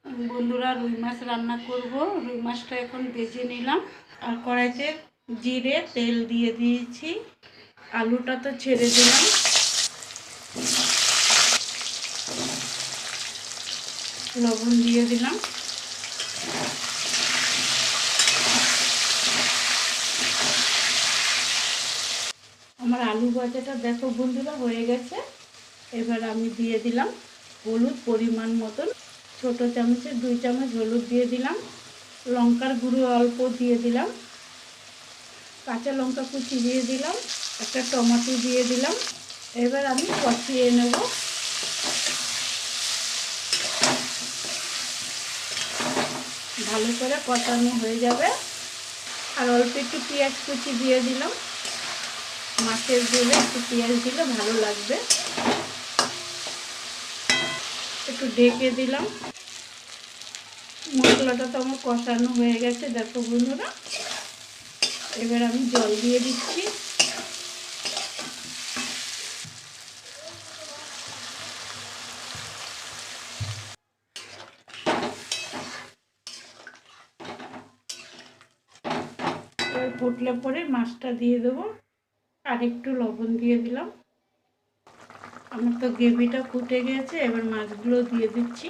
বন্ধুরা, রুই মাছ রান্না করব। রুই মাছটা এখন ভেজে নিলাম আর কড়াইতে জিরে তেল দিয়ে দিয়েছি। আলুটা তো ছেড়ে দিলাম, লবণ দিয়ে দিলাম। আমার আলু ভাজাটা দেখো বন্ধুরা হয়ে গেছে। এবার আমি দিয়ে দিলাম হলুদ পরিমাণ মতন, ছোট চামচে 2 চামচ হলুদ দিয়ে দিলাম। লঙ্কার গুঁড়ো অল্প দিয়ে দিলাম, কাঁচা লঙ্কা কুচি দিয়ে দিলাম, একটা টমেটো দিয়ে দিলাম। এবার আমি কষিয়ে নেব। ভালো করে কষানো হয়ে যাবে। আর অল্প একটু পেঁয়াজ কুচি দিয়ে দিলাম। মাছের ঝোলে একটু পেঁয়াজ দিলে ভালো লাগবে। একটু ঢেকে দিলাম। মশলাটা তো আমার কষানো হয়ে গেছে দেখো বন্ধুরা। এবার আমি জল দিয়ে দিচ্ছি। এবার ফুটলে পরে মাছটা দিয়ে দেবো। আর একটু লবণ দিয়ে দিলাম। আমার তো গ্রেভিটা ফুটে গেছে, এবার মাছগুলো দিয়ে দিচ্ছি।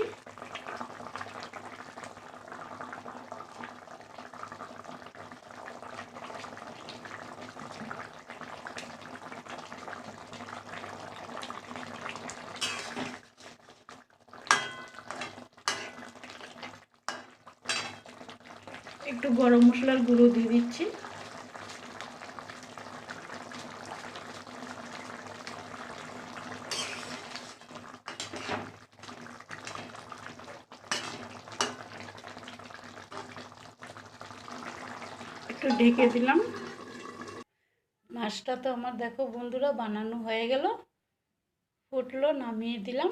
একটু গরম মশলার গুঁড়ো দিয়ে দিচ্ছি। একটু ঢেকে দিলাম। মাছটা তো আমার দেখো বন্ধুরা বানানো হয়ে গেল। ফুটলো, নামিয়ে দিলাম।